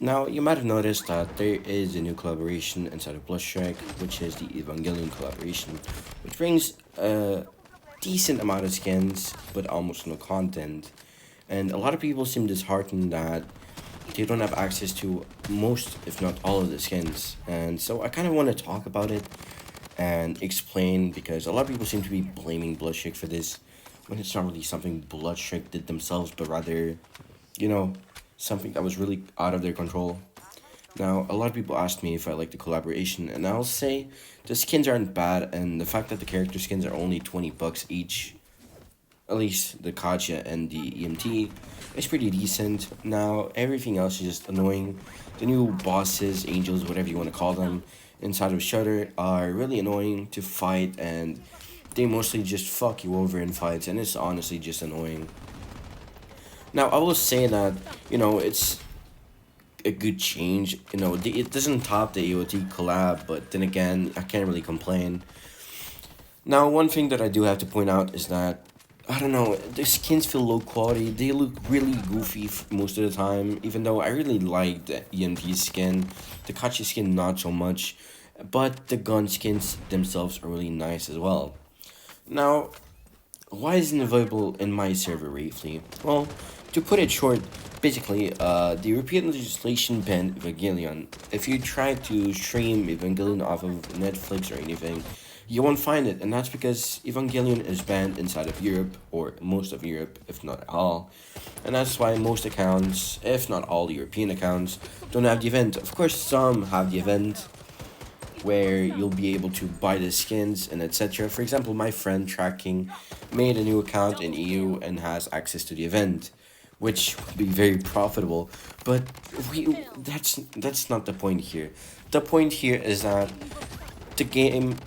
Now, you might have noticed that there is a new collaboration inside of Bloodstrike, which is the Evangelion collaboration, which brings a decent amount of skins, but almost no content. And a lot of people seem disheartened that they don't have access to most, if not all, of the skins. And so I kind of want to talk about it and explain because a lot of people seem to be blaming Bloodstrike for this when it's not really something Bloodstrike did themselves, but rather, you know, something that was really out of their control. Now, a lot of people ask me if I like the collaboration, and I'll say the skins aren't bad, and the fact that the character skins are only 20 bucks each, at least the Katya and the EMT, is pretty decent. Now, everything else is just annoying. The new bosses, angels, whatever you want to call them, inside of Shutter are really annoying to fight, and they mostly just fuck you over in fights, and it's honestly just annoying. Now, I will say that, it's a good change. It doesn't top the AOT collab, but then again, I can't really complain. Now, one thing that I do have to point out is that, I don't know, the skins feel low quality. They look really goofy most of the time, even though I really like the EMP skin. The Kachi skin, not so much. But the gun skins themselves are really nice as well. Now, why isn't it available in my server, Rafely? Well, to put it short, basically, the European legislation banned Evangelion. If you try to stream Evangelion off of Netflix or anything, you won't find it, and that's because Evangelion is banned inside of Europe, or most of Europe, if not all. And that's why most accounts, if not all European accounts, don't have the event. Of course, some have the event, where you'll be able to buy the skins and etc. For example, my friend Tracking made a new account in EU and has access to the event, which would be very profitable. But that's not the point here. The point here is that the game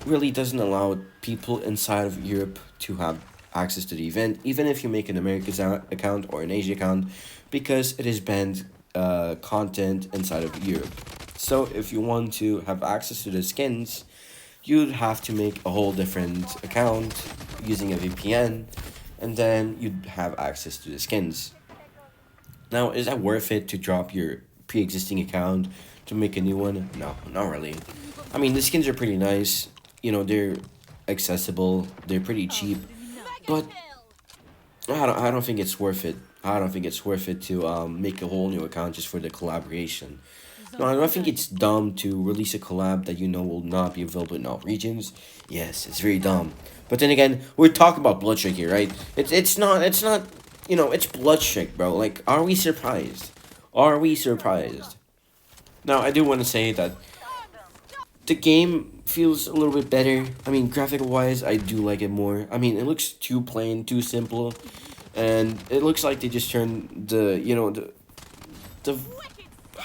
really doesn't allow people inside of Europe to have access to the event, even if you make an American account or an Asia account, because it is banned content inside of Europe. So if you want to have access to the skins, you'd have to make a whole different account using a VPN, and then you'd have access to the skins. Now, is that worth it to drop your pre-existing account to make a new one? No, not really. I mean, the skins are pretty nice. They're accessible. They're pretty cheap, but I don't think it's worth it. I don't think it's worth it to make a whole new account just for the collaboration. No, I don't think it's dumb to release a collab that will not be available in all regions. Yes, it's very dumb. But then again, we're talking about Bloodstrike here, right? It's not it's Bloodstrike, bro. Like, are we surprised? Are we surprised? Now, I do want to say that the game feels a little bit better. I mean, graphic wise, I do like it more. I mean, it looks too plain, too simple, and it looks like they just turned the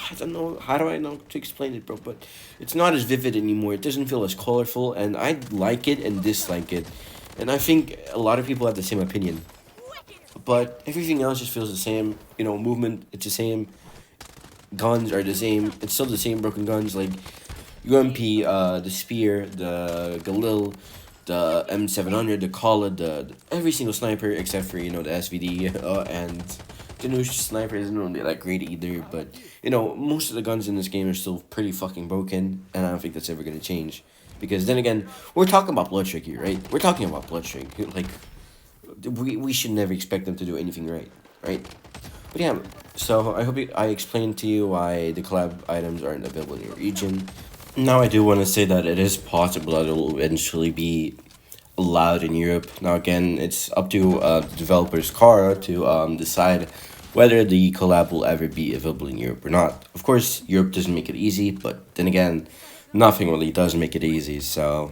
I don't know, how do I know to explain it, bro, but it's not as vivid anymore. It doesn't feel as colorful, and I like it and dislike it. And I think a lot of people have the same opinion. But everything else just feels the same. Movement, it's the same. Guns are the same. It's still the same broken guns, like UMP, the Spear, the Galil, the M700, the Kala, every single sniper except for, the SVD, and the new sniper isn't really that great either, but, most of the guns in this game are still pretty fucking broken, and I don't think that's ever gonna change. Because then again, we're talking about Bloodstrike here, right? We're talking about Bloodstrike. Like, we should never expect them to do anything right? But yeah, so I hope I explained to you why the collab items aren't available in your region. Now, I do want to say that it is possible that it will eventually be allowed in Europe. Now, again, it's up to the developer's Kara to decide whether the collab will ever be available in Europe or not. Of course, Europe doesn't make it easy, but then again, nothing really does make it easy, so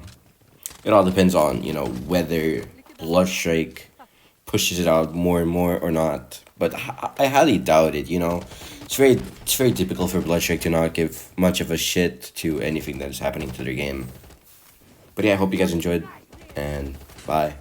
it all depends on, whether Bloodstrike pushes it out more and more or not. But I highly doubt it, It's very typical for Bloodstrike to not give much of a shit to anything that is happening to their game. But yeah, I hope you guys enjoyed, and bye.